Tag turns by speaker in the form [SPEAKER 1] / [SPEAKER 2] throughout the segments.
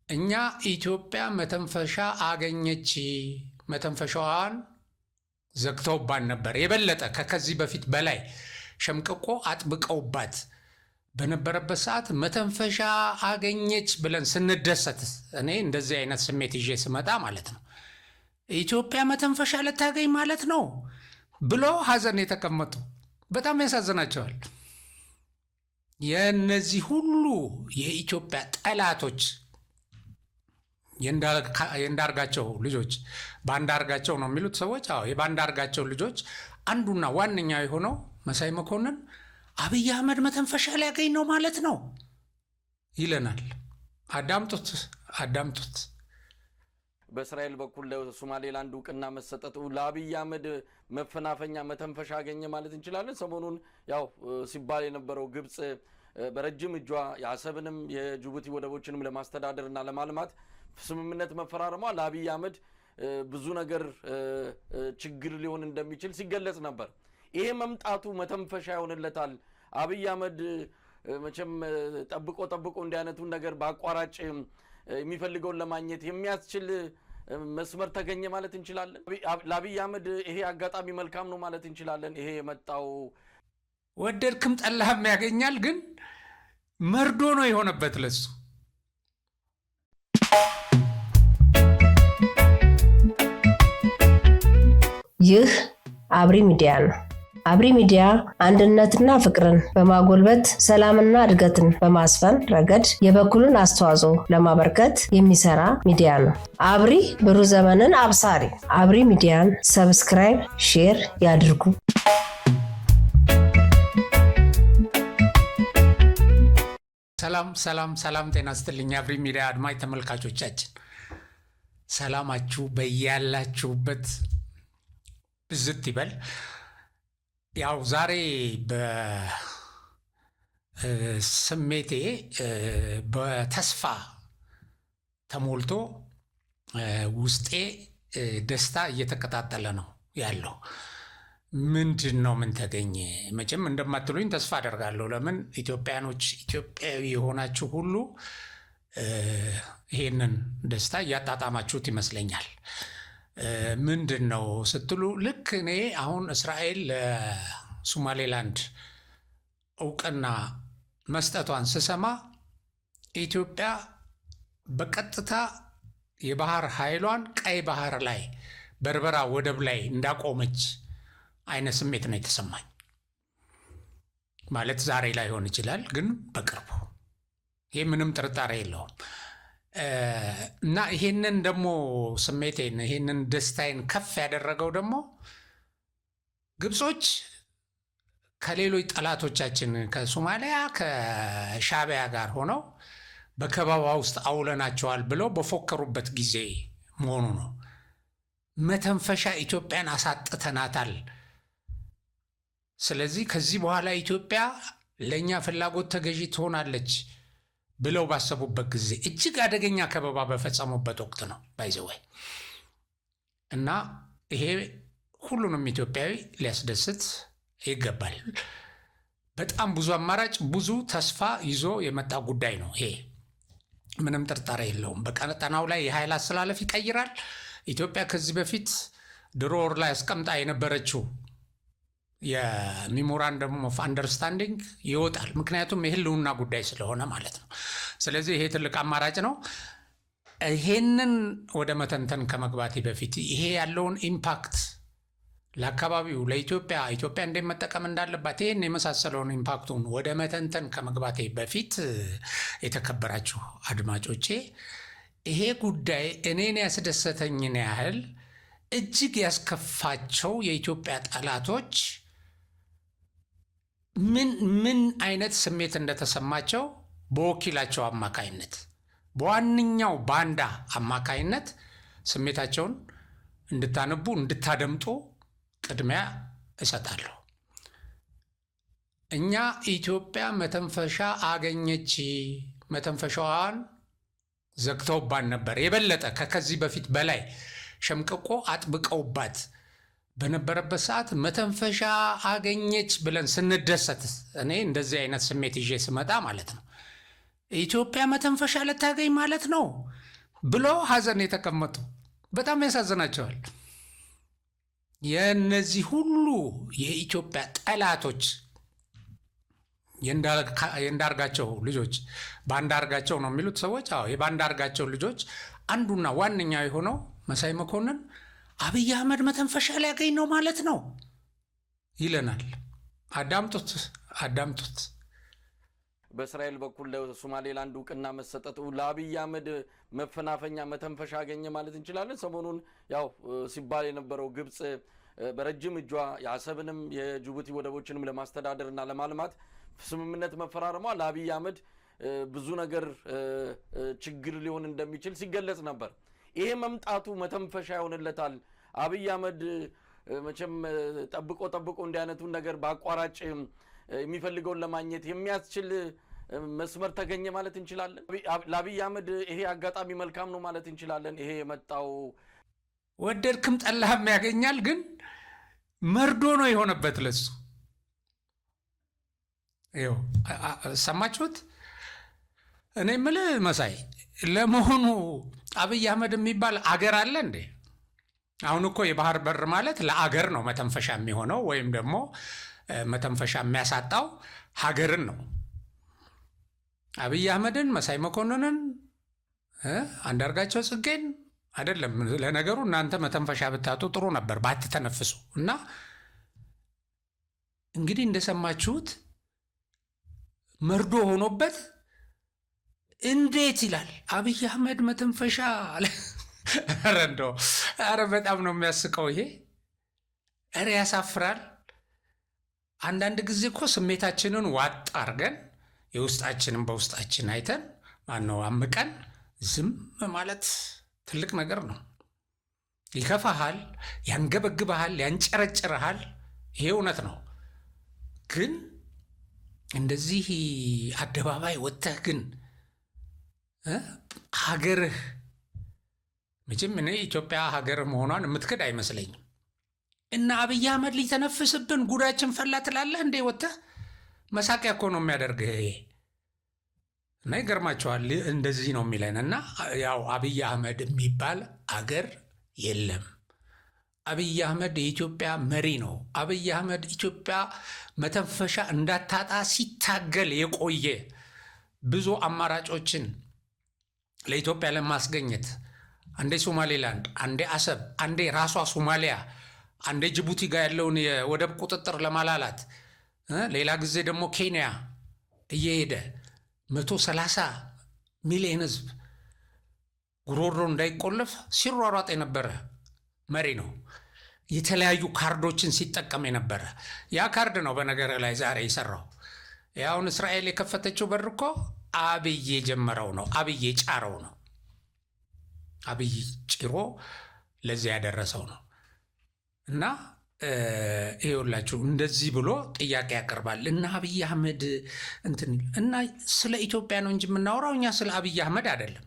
[SPEAKER 1] እኛ ኢትዮጵያ መተንፈሻ አገኘች፣ መተንፈሻዋን ዘግተውባን ነበር። የበለጠ ከዚህ በፊት በላይ ሸምቅቆ አጥብቀውባት በነበረበት ሰዓት መተንፈሻ አገኘች ብለን ስንደሰት፣ እኔ እንደዚህ አይነት ስሜት ይዤ ስመጣ ማለት ነው ኢትዮጵያ መተንፈሻ ልታገኝ ማለት ነው ብሎ ሀዘን የተቀመጡ በጣም ያሳዝናቸዋል። የእነዚህ ሁሉ የኢትዮጵያ ጠላቶች የእንዳርጋቸው ልጆች ባንዳርጋቸው ነው የሚሉት ሰዎች። አዎ የባንዳርጋቸው ልጆች አንዱና ዋነኛ የሆነው መሳይ መኮንን አብይ አህመድ መተንፈሻ ሊያገኝ ነው ማለት ነው ይለናል። አዳምጡት አዳምጡት።
[SPEAKER 2] በእስራኤል በኩል ለሶማሌላንድ እውቅና መሰጠቱ ለአብይ አህመድ መፈናፈኛ መተንፈሻ አገኘ ማለት እንችላለን። ሰሞኑን ያው ሲባል የነበረው ግብጽ በረጅም እጇ የአሰብንም የጅቡቲ ወደቦችንም ለማስተዳደርና ለማልማት ስምምነት መፈራረሟ ለአብይ አህመድ ብዙ ነገር ችግር ሊሆን እንደሚችል ሲገለጽ ነበር። ይሄ መምጣቱ መተንፈሻ ይሆንለታል። አብይ አህመድ መቼም ጠብቆ እንዲህ አይነቱን ነገር በአቋራጭ የሚፈልገውን ለማግኘት የሚያስችል መስመር ተገኘ ማለት እንችላለን። ለአብይ አህመድ ይሄ አጋጣሚ መልካም ነው ማለት እንችላለን። ይሄ የመጣው
[SPEAKER 1] ወደድክም ጠላህም ያገኛል፣ ግን መርዶ ነው የሆነበት ለሱ።
[SPEAKER 3] ይህ አብሪ ሚዲያ ነው። አብሪ ሚዲያ አንድነትና ፍቅርን በማጎልበት ሰላምና እድገትን በማስፈን ረገድ የበኩሉን አስተዋጽኦ ለማበርከት የሚሰራ ሚዲያ ነው። አብሪ ብሩህ ዘመንን አብሳሪ። አብሪ ሚዲያን ሰብስክራይብ፣ ሼር ያድርጉ።
[SPEAKER 1] ሰላም ጤና ይስጥልኝ። አብሪ ሚዲያ አድማጭ ተመልካቾቻችን ሰላማችሁ በያላችሁበት ብዝት ይበል። ያው ዛሬ በስሜቴ በተስፋ ተሞልቶ ውስጤ ደስታ እየተቀጣጠለ ነው ያለው። ምንድን ነው? ምን ተገኘ? መቼም እንደማትሉኝ ተስፋ አደርጋለሁ። ለምን ኢትዮጵያኖች፣ ኢትዮጵያዊ የሆናችሁ ሁሉ ይሄንን ደስታ እያጣጣማችሁት ይመስለኛል። ምንድን ነው ስትሉ፣ ልክ እኔ አሁን እስራኤል ለሶማሌላንድ እውቅና መስጠቷን ስሰማ ኢትዮጵያ በቀጥታ የባህር ኃይሏን ቀይ ባህር ላይ በርበራ ወደብ ላይ እንዳቆመች አይነት ስሜት ነው የተሰማኝ። ማለት ዛሬ ላይሆን ይችላል፣ ግን በቅርቡ። ይህ ምንም ጥርጣሬ የለውም። እና ይሄንን ደግሞ ስሜቴን ይሄንን ደስታዬን ከፍ ያደረገው ደግሞ ግብጾች ከሌሎች ጠላቶቻችን ከሶማሊያ ከሻዕቢያ ጋር ሆነው በከበባ ውስጥ አውለናቸዋል ብለው በፎከሩበት ጊዜ መሆኑ ነው። መተንፈሻ ኢትዮጵያን አሳጥተናታል። ስለዚህ ከዚህ በኋላ ኢትዮጵያ ለእኛ ፍላጎት ተገዢ ትሆናለች ብለው ባሰቡበት ጊዜ እጅግ አደገኛ ከበባ በፈጸሙበት ወቅት ነው ባይዘወይ። እና ይሄ ሁሉንም ኢትዮጵያዊ ሊያስደስት ይገባል። በጣም ብዙ አማራጭ፣ ብዙ ተስፋ ይዞ የመጣ ጉዳይ ነው ይሄ፣ ምንም ጥርጣሬ የለውም። በቀጠናው ላይ የኃይል አስተላለፍ ይቀይራል። ኢትዮጵያ ከዚህ በፊት ድሮ ወር ላይ አስቀምጣ የነበረችው የሜሞራንደም ኦፍ አንደርስታንዲንግ ይወጣል። ምክንያቱም የህልውና ጉዳይ ስለሆነ ማለት ነው። ስለዚህ ይሄ ትልቅ አማራጭ ነው። ይሄንን ወደ መተንተን ከመግባቴ በፊት ይሄ ያለውን ኢምፓክት ለአካባቢው፣ ለኢትዮጵያ እንዴት መጠቀም እንዳለባት ይህን የመሳሰለውን ኢምፓክቱን ወደ መተንተን ከመግባቴ በፊት የተከበራችሁ አድማጮቼ፣ ይሄ ጉዳይ እኔን ያስደሰተኝን ያህል እጅግ ያስከፋቸው የኢትዮጵያ ጠላቶች ምን አይነት ስሜት እንደተሰማቸው በወኪላቸው አማካይነት፣ በዋነኛው ባንዳ አማካይነት ስሜታቸውን እንድታነቡ እንድታደምጡ ቅድሚያ እሰጣለሁ። እኛ ኢትዮጵያ መተንፈሻ አገኘች፣ መተንፈሻዋን ዘግተውባን ነበር። የበለጠ ከዚህ በፊት በላይ ሸምቅቆ አጥብቀውባት በነበረበት ሰዓት መተንፈሻ አገኘች ብለን ስንደሰት፣ እኔ እንደዚህ አይነት ስሜት ይዤ ስመጣ ማለት ነው ኢትዮጵያ መተንፈሻ ልታገኝ ማለት ነው ብሎ ሀዘን የተቀመጡ በጣም ያሳዝናቸዋል። የእነዚህ ሁሉ የኢትዮጵያ ጠላቶች የእንዳርጋቸው ልጆች ባንዳርጋቸው ነው የሚሉት ሰዎች። አዎ የባንዳርጋቸው ልጆች አንዱና ዋነኛ የሆነው መሳይ መኮንን አብይ አህመድ መተንፈሻ ሊያገኝ ነው ማለት ነው ይለናል። አዳምጡት።
[SPEAKER 2] በእስራኤል በኩል ለሶማሌላንድ እውቅና መሰጠቱ ለአብይ አህመድ መፈናፈኛ መተንፈሻ አገኘ ማለት እንችላለን። ሰሞኑን ያው ሲባል የነበረው ግብጽ በረጅም እጇ የአሰብንም የጅቡቲ ወደቦችንም ለማስተዳደርና ለማልማት ስምምነት መፈራረሟ ለአብይ አህመድ ብዙ ነገር ችግር ሊሆን እንደሚችል ሲገለጽ ነበር። ይሄ መምጣቱ መተንፈሻ ይሆንለታል። አብይ አህመድ መቼም ጠብቆ እንዲህ አይነቱን ነገር በአቋራጭ የሚፈልገውን ለማግኘት የሚያስችል መስመር ተገኘ ማለት እንችላለን። ለአብይ አህመድ ይሄ አጋጣሚ መልካም ነው ማለት እንችላለን። ይሄ የመጣው
[SPEAKER 1] ወደድክም ጠላህም ያገኛል፣ ግን መርዶ ነው የሆነበት ለሱ። ይኸው ሰማችሁት? እኔ የምልህ መሳይ፣ ለመሆኑ አብይ አህመድ የሚባል አገር አለ እንዴ? አሁን እኮ የባህር በር ማለት ለአገር ነው መተንፈሻ የሚሆነው፣ ወይም ደግሞ መተንፈሻ የሚያሳጣው ሀገርን ነው። አብይ አህመድን፣ መሳይ መኮንንን፣ አንዳርጋቸው ጽጌን አይደለም። ለነገሩ እናንተ መተንፈሻ ብታጡ ጥሩ ነበር ባትተነፍሱ። እና እንግዲህ እንደሰማችሁት መርዶ ሆኖበት እንዴት ይላል አብይ አህመድ መተንፈሻ አለ። ኧረ በጣም ነው የሚያስቀው ይሄ። ኧረ ያሳፍራል። አንዳንድ ጊዜ እኮ ስሜታችንን ዋጥ አድርገን የውስጣችንን በውስጣችን አይተን ማነው አምቀን ዝም ማለት ትልቅ ነገር ነው። ይከፋሃል፣ ያንገበግበሃል፣ ያንጨረጭረሃል። ይሄ እውነት ነው። ግን እንደዚህ አደባባይ ወጥተህ ግን ሀገርህ መቼም እኔ ኢትዮጵያ ሀገር መሆኗን የምትክድ አይመስለኝም። እና አብይ አህመድ ሊተነፍስብን ጉዳችን ፈላ ትላለህ እንዴ? ወጥተህ መሳቂያ እኮ ነው የሚያደርግህ ይሄ። እና ይገርማቸዋል። እንደዚህ ነው የሚለን። እና ያው አብይ አህመድ የሚባል አገር የለም። አብይ አህመድ የኢትዮጵያ መሪ ነው። አብይ አህመድ ኢትዮጵያ መተንፈሻ እንዳታጣ ሲታገል የቆየ ብዙ አማራጮችን ለኢትዮጵያ ለማስገኘት አንዴ ሶማሌላንድ፣ አንዴ አሰብ፣ አንዴ ራሷ ሶማሊያ፣ አንዴ ጅቡቲ ጋር ያለውን የወደብ ቁጥጥር ለማላላት፣ ሌላ ጊዜ ደግሞ ኬንያ እየሄደ 130 ሚሊዮን ህዝብ ጉሮሮ እንዳይቆለፍ ሲሯሯጥ የነበረ መሪ ነው። የተለያዩ ካርዶችን ሲጠቀም የነበረ ያ ካርድ ነው በነገር ላይ ዛሬ የሰራው። ያሁን እስራኤል የከፈተችው በር እኮ አብይ የጀመረው ነው። አብይ የጫረው ነው። አብይ ጭሮ ለዚያ ያደረሰው ነው። እና ይኸውላችሁ እንደዚህ ብሎ ጥያቄ ያቀርባል። እና አብይ አህመድ እና ስለ ኢትዮጵያ ነው እንጂ የምናወራው እኛ ስለ አብይ አህመድ አይደለም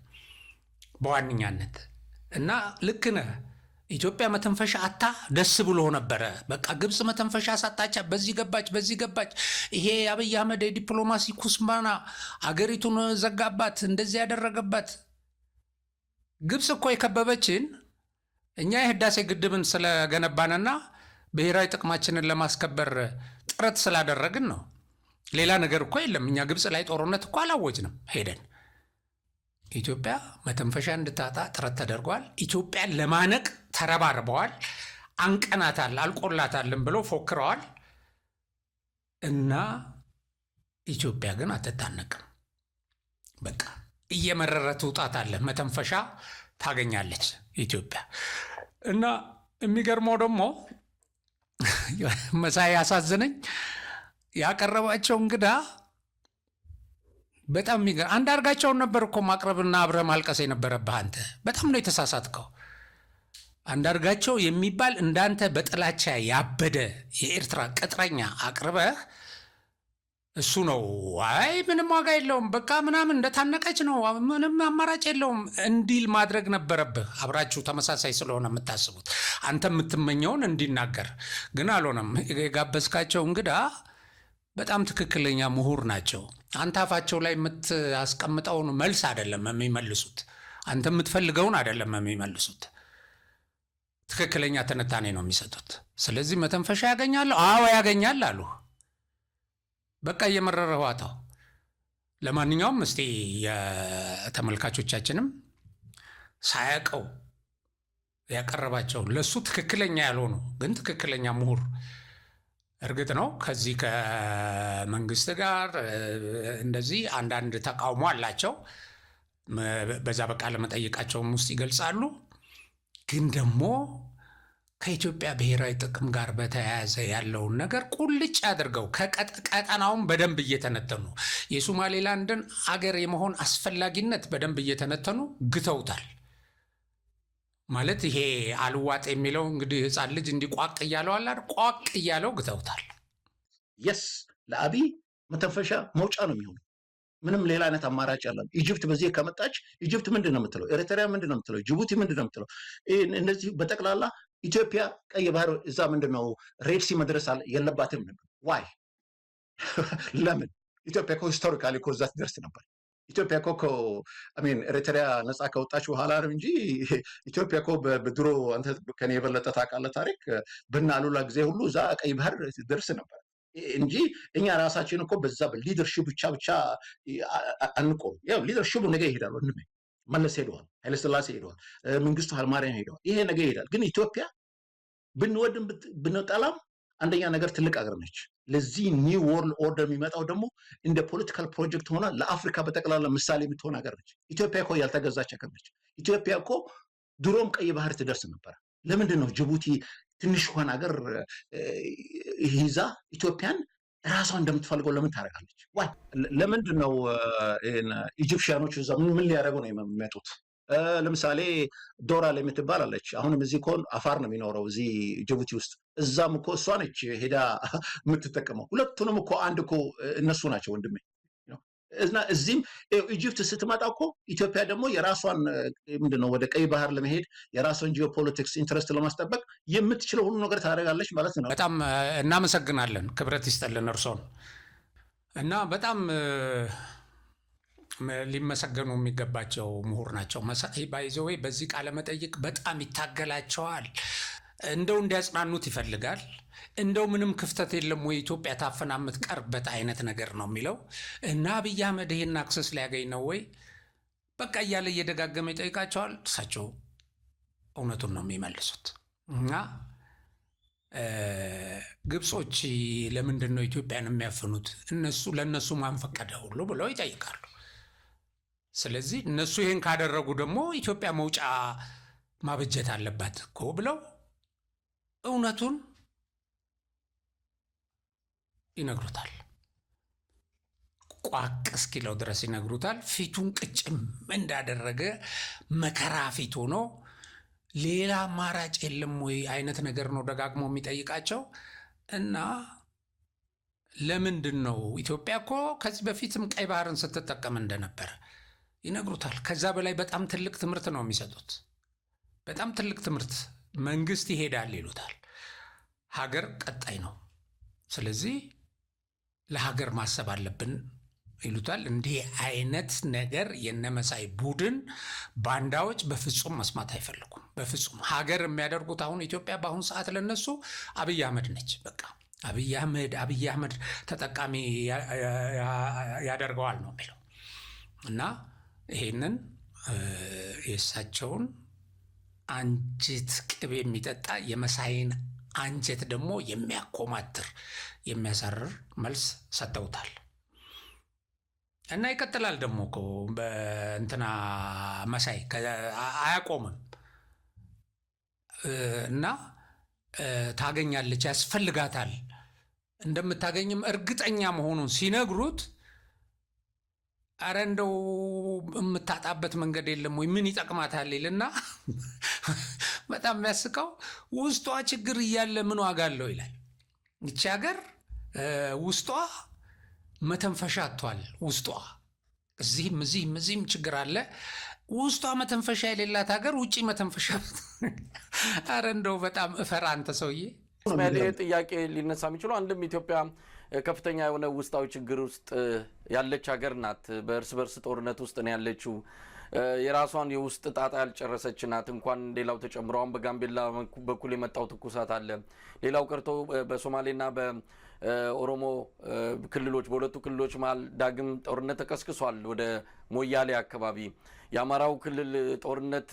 [SPEAKER 1] በዋነኛነት። እና ልክ ነህ። ኢትዮጵያ መተንፈሻ አታ ደስ ብሎ ነበረ። በቃ ግብፅ መተንፈሻ ሳጣቻ፣ በዚህ ገባች። ይሄ አብይ አህመድ የዲፕሎማሲ ኩስማና አገሪቱን ዘጋባት፣ እንደዚህ ያደረገባት። ግብፅ እኮ የከበበችን እኛ የህዳሴ ግድብን ስለገነባንና ብሔራዊ ጥቅማችንን ለማስከበር ጥረት ስላደረግን ነው። ሌላ ነገር እኮ የለም። እኛ ግብፅ ላይ ጦርነት እኮ አላወጅንም ሄደን። ኢትዮጵያ መተንፈሻ እንድታጣ ጥረት ተደርጓል። ኢትዮጵያን ለማነቅ ተረባርበዋል። አንቀናታል፣ አልቆላታልን ብለው ፎክረዋል። እና ኢትዮጵያ ግን አትታነቅም። በቃ እየመረረ ትውጣታለህ፣ መተንፈሻ ታገኛለች ኢትዮጵያ። እና የሚገርመው ደግሞ መሳይ ያሳዝነኝ ያቀረባቸው እንግዳ በጣም የሚገርም። አንዳርጋቸውን ነበር እኮ ማቅረብና አብረህ ማልቀስ የነበረብህ አንተ። በጣም ነው የተሳሳትከው። አንዳርጋቸው የሚባል እንዳንተ በጥላቻ ያበደ የኤርትራ ቅጥረኛ አቅርበህ እሱ ነው አይ ምንም ዋጋ የለውም በቃ ምናምን እንደታነቀች ነው ምንም አማራጭ የለውም እንዲል ማድረግ ነበረብህ። አብራችሁ ተመሳሳይ ስለሆነ የምታስቡት አንተ የምትመኘውን እንዲናገር ግን አልሆነም። የጋበዝካቸው እንግዳ በጣም ትክክለኛ ምሁር ናቸው። አንተ አፋቸው ላይ የምታስቀምጠውን መልስ አይደለም የሚመልሱት። አንተ የምትፈልገውን አይደለም የሚመልሱት፣ ትክክለኛ ትንታኔ ነው የሚሰጡት። ስለዚህ መተንፈሻ ያገኛል? አዎ ያገኛል አሉ። በቃ እየመረረ ዋጣው። ለማንኛውም እስቲ የተመልካቾቻችንም ሳያውቀው ያቀረባቸው ለሱ ትክክለኛ ያልሆኑ ግን ትክክለኛ ምሁር፣ እርግጥ ነው ከዚህ ከመንግስት ጋር እንደዚህ አንዳንድ ተቃውሞ አላቸው፣ በዛ በቃለ መጠይቃቸውም ውስጥ ይገልጻሉ። ግን ደግሞ ከኢትዮጵያ ብሔራዊ ጥቅም ጋር በተያያዘ ያለውን ነገር ቁልጭ አድርገው ከቀጠናውን በደንብ እየተነተኑ የሶማሌላንድን አገር የመሆን አስፈላጊነት በደንብ እየተነተኑ ግተውታል። ማለት ይሄ አልዋጥ የሚለው እንግዲህ ህፃን ልጅ እንዲቋቅ እያለው አላ ቋቅ እያለው ግተውታል።
[SPEAKER 4] የስ ለአብይ መተንፈሻ መውጫ ነው የሚሆነው። ምንም ሌላ አይነት አማራጭ ያለ። ኢጅፕት በዚህ ከመጣች ኢጅፕት ምንድን ነው የምትለው? ኤርትራ ምንድን ነው የምትለው? ጅቡቲ ምንድን ነው የምትለው? እነዚህ በጠቅላላ ኢትዮጵያ ቀይ ባህር እዛ ምንድን ነው ሬድሲ መድረስ የለባትም ነበር። ዋይ ለምን? ኢትዮጵያ እኮ ሂስቶሪካሊ እኮ እዛ ትደርስ ነበር። ኢትዮጵያ እኮ ኤርትራ ነፃ ከወጣች በኋላ ነው እንጂ ኢትዮጵያ እኮ በድሮ አንተ ከኔ የበለጠ ታውቃለህ ታሪክ፣ በእነ አሉላ ጊዜ ሁሉ እዛ ቀይ ባህር ደርስ ነበር እንጂ እኛ ራሳችን እኮ በዛ በሊደርሺፕ ብቻ አንቆም። ያው ሊደርሺፑ ነገ ይሄዳል። ወንድሜ መለስ ሄደዋል፣ ኃይለሥላሴ ሄደዋል፣ መንግስቱ ኃይለማርያም ሄደዋል። ይሄ ነገ ይሄዳል። ግን ኢትዮጵያ ብንወድም ብንጠላም አንደኛ ነገር ትልቅ አገር ነች። ለዚህ ኒው ወርልድ ኦርደር የሚመጣው ደግሞ እንደ ፖለቲካል ፕሮጀክት ሆና ለአፍሪካ በጠቅላላ ምሳሌ የምትሆን ሀገር ነች። ኢትዮጵያ እኮ ያልተገዛች ሀገር ነች። ኢትዮጵያ እኮ ድሮም ቀይ ባህር ትደርስ ነበር። ለምንድን ነው ጅቡቲ ትንሽ ሆን ሀገር ይዛ ኢትዮጵያን ራሷን እንደምትፈልገው ለምን ታደርጋለች? ዋይ ለምንድን ነው ኢጂፕሽያኖች እዛ ምን ሊያደርጉ ነው የሚመጡት? ለምሳሌ ዶራል የምትባል አለች። አሁንም እዚህ እኮ አፋር ነው የሚኖረው እዚህ ጅቡቲ ውስጥ። እዛም እኮ እሷ ነች ሄዳ የምትጠቀመው። ሁለቱንም እኮ አንድ እኮ እነሱ ናቸው ወንድሜ። እና እዚህም ኢጅፕት ስትመጣ እኮ ኢትዮጵያ ደግሞ የራሷን ምንድነው ወደ ቀይ ባህር ለመሄድ የራሷን ጂኦፖለቲክስ ኢንትረስት ለማስጠበቅ የምትችለው ሁሉ ነገር ታደርጋለች ማለት ነው።
[SPEAKER 1] በጣም እናመሰግናለን። ክብረት ይስጠልን እርሶን እና በጣም ሊመሰገኑ የሚገባቸው ምሁር ናቸው። መሳይ ባይዘወይ በዚህ ቃለ መጠይቅ በጣም ይታገላቸዋል። እንደው እንዲያጽናኑት ይፈልጋል። እንደው ምንም ክፍተት የለም ወይ ኢትዮጵያ ታፈና የምትቀርበት አይነት ነገር ነው የሚለው እና አብይ አህመድ ይሄን አክሰስ ሊያገኝ ነው ወይ በቃ እያለ እየደጋገመ ይጠይቃቸዋል። እሳቸው እውነቱን ነው የሚመልሱት። እና ግብጾች ለምንድን ነው ኢትዮጵያን የሚያፍኑት? ለእነሱ ማን ፈቀደ ሁሉ ብለው ይጠይቃሉ። ስለዚህ እነሱ ይህን ካደረጉ ደግሞ ኢትዮጵያ መውጫ ማበጀት አለባት እኮ ብለው እውነቱን ይነግሩታል። ቋቅ እስኪለው ድረስ ይነግሩታል። ፊቱን ቅጭም እንዳደረገ መከራ ፊት ሆኖ ሌላ አማራጭ የለም ወይ አይነት ነገር ነው ደጋግሞ የሚጠይቃቸው። እና ለምንድን ነው ኢትዮጵያ እኮ ከዚህ በፊትም ቀይ ባህርን ስትጠቀም እንደነበረ ይነግሩታል። ከዛ በላይ በጣም ትልቅ ትምህርት ነው የሚሰጡት። በጣም ትልቅ ትምህርት መንግስት ይሄዳል ይሉታል። ሀገር ቀጣይ ነው። ስለዚህ ለሀገር ማሰብ አለብን ይሉታል። እንዲህ አይነት ነገር የነመሳይ ቡድን ባንዳዎች በፍጹም መስማት አይፈልጉም። በፍጹም ሀገር የሚያደርጉት አሁን ኢትዮጵያ በአሁኑ ሰዓት ለነሱ አብይ አህመድ ነች። በቃ አብይ አህመድ ተጠቃሚ ያደርገዋል ነው የሚለው እና ይሄንን የእሳቸውን አንጀት ቅቤ የሚጠጣ የመሳይን አንጀት ደግሞ የሚያኮማትር የሚያሳርር መልስ ሰጥተውታል። እና ይቀጥላል ደግሞ እኮ በእንትና መሳይ አያቆምም እና ታገኛለች፣ ያስፈልጋታል፣ እንደምታገኝም እርግጠኛ መሆኑን ሲነግሩት አረ እንደው የምታጣበት መንገድ የለም ወይ ምን ይጠቅማታል ይልና በጣም የሚያስቀው ውስጧ ችግር እያለ ምን ዋጋ አለው ይላል። ይቺ ሀገር ውስጧ መተንፈሻ አጥቷል። ውስጧ እዚህም ችግር አለ። ውስጧ መተንፈሻ የሌላት ሀገር ውጪ መተንፈሻ። አረ እንደው በጣም እፈራ አንተ ሰውዬ።
[SPEAKER 2] ጥያቄ ሊነሳ የሚችለው አንድም ኢትዮጵያ ከፍተኛ የሆነ ውስጣዊ ችግር ውስጥ ያለች ሀገር ናት። በእርስ በርስ ጦርነት ውስጥ ነው ያለችው። የራሷን የውስጥ ጣጣ ያልጨረሰች ናት። እንኳን ሌላው ተጨምሮ አሁን በጋምቤላ በኩል የመጣው ትኩሳት አለ። ሌላው ቀርቶ በሶማሌና በኦሮሞ ክልሎች በሁለቱ ክልሎች መሃል ዳግም ጦርነት ተቀስቅሷል። ወደ ሞያሌ አካባቢ የአማራው ክልል ጦርነት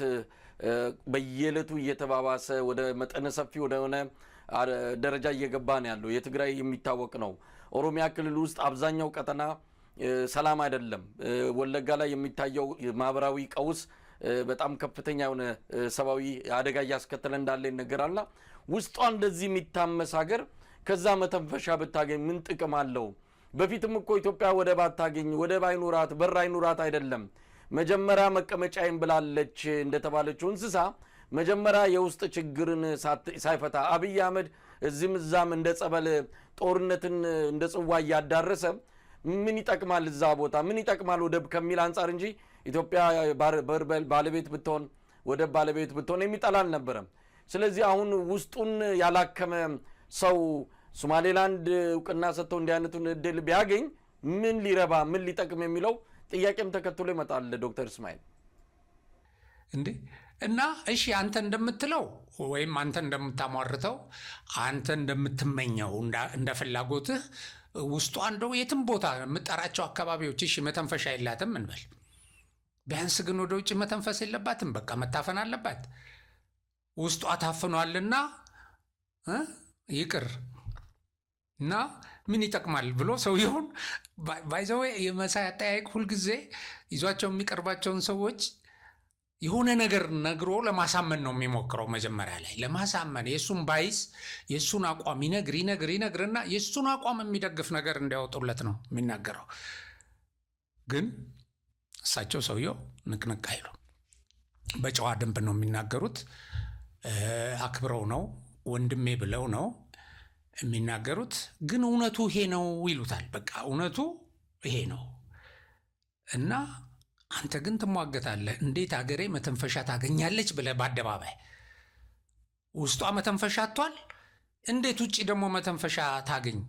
[SPEAKER 2] በየዕለቱ እየተባባሰ ወደ መጠነ ሰፊ ወደሆነ ደረጃ እየገባ ነው ያለው። የትግራይ የሚታወቅ ነው። ኦሮሚያ ክልል ውስጥ አብዛኛው ቀጠና ሰላም አይደለም። ወለጋ ላይ የሚታየው ማህበራዊ ቀውስ በጣም ከፍተኛ የሆነ ሰብአዊ አደጋ እያስከተለ እንዳለ ይነገራልና ውስጧ እንደዚህ የሚታመስ ሀገር ከዛ መተንፈሻ ብታገኝ ምን ጥቅም አለው? በፊትም እኮ ኢትዮጵያ ወደብ አታገኝ፣ ወደብ አይኑራት፣ በር አይኑራት አይደለም መጀመሪያ መቀመጫዬን ብላለች እንደተባለችው እንስሳ መጀመሪያ የውስጥ ችግርን ሳይፈታ አብይ አህመድ እዚህም እዛም እንደ ጸበል ጦርነትን እንደ ጽዋ እያዳረሰ ምን ይጠቅማል? እዛ ቦታ ምን ይጠቅማል ወደብ ከሚል አንጻር እንጂ ኢትዮጵያ ባለቤት ብትሆን ወደብ ባለቤት ብትሆን የሚጠላ አልነበረም። ስለዚህ አሁን ውስጡን ያላከመ ሰው ሶማሌላንድ እውቅና ሰጥተው እንዲህ አይነቱን እድል ቢያገኝ ምን ሊረባ ምን ሊጠቅም የሚለው ጥያቄም ተከትሎ ይመጣል። ዶክተር እስማኤል
[SPEAKER 1] እንዴ እና እሺ አንተ እንደምትለው ወይም አንተ እንደምታሟርተው አንተ እንደምትመኘው እንደ ፍላጎትህ ውስጧ እንደው የትም ቦታ የምጠራቸው አካባቢዎች እሺ መተንፈሻ የላትም እንበል። ቢያንስ ግን ወደ ውጭ መተንፈስ የለባትም። በቃ መታፈን አለባት። ውስጧ ታፍኗልና ይቅር እና ምን ይጠቅማል ብሎ ሰውየውን ባይዘዌ የመሳይ አጠያየቅ ሁልጊዜ ይዟቸው የሚቀርባቸውን ሰዎች የሆነ ነገር ነግሮ ለማሳመን ነው የሚሞክረው። መጀመሪያ ላይ ለማሳመን የእሱን ባይስ የእሱን አቋም ይነግርና የእሱን አቋም የሚደግፍ ነገር እንዲያወጡለት ነው የሚናገረው። ግን እሳቸው ሰውየው ንቅንቅ አይሉ፣ በጨዋ ደንብ ነው የሚናገሩት። አክብረው ነው ወንድሜ ብለው ነው የሚናገሩት። ግን እውነቱ ይሄ ነው ይሉታል። በቃ እውነቱ ይሄ ነው እና አንተ ግን ትሟገታለህ። እንዴት አገሬ መተንፈሻ ታገኛለች ብለህ በአደባባይ ውስጧ መተንፈሻ አጥቷል። እንዴት ውጭ ደግሞ መተንፈሻ ታገኝ?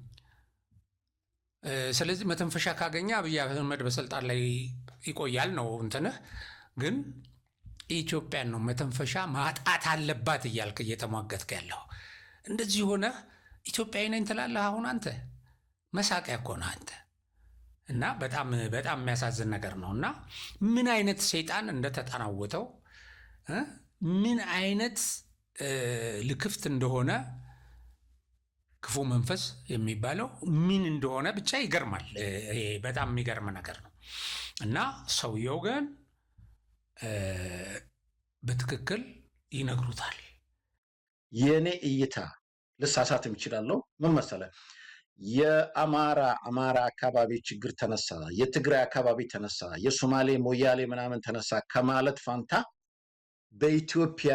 [SPEAKER 1] ስለዚህ መተንፈሻ ካገኘ አብይ አህመድ በስልጣን ላይ ይቆያል ነው እንትንህ። ግን ኢትዮጵያን ነው መተንፈሻ ማጣት አለባት እያልክ እየተሟገትክ ያለው። እንደዚህ ሆነ ኢትዮጵያዊ ነኝ ትላለህ። አሁን አንተ መሳቂያ እኮ ነህ አንተ። እና በጣም በጣም የሚያሳዝን ነገር ነው። እና ምን አይነት ሰይጣን እንደተጠናወተው ምን አይነት ልክፍት እንደሆነ ክፉ መንፈስ የሚባለው ምን እንደሆነ ብቻ ይገርማል። ይሄ በጣም የሚገርም ነገር ነው። እና ሰውየው ግን በትክክል ይነግሩታል።
[SPEAKER 4] የኔ እይታ ልሳሳትም እችላለሁ። ምን መሰለህ፣ የአማራ አካባቢ ችግር ተነሳ፣ የትግራይ አካባቢ ተነሳ፣ የሶማሌ ሞያሌ ምናምን ተነሳ ከማለት ፋንታ በኢትዮጵያ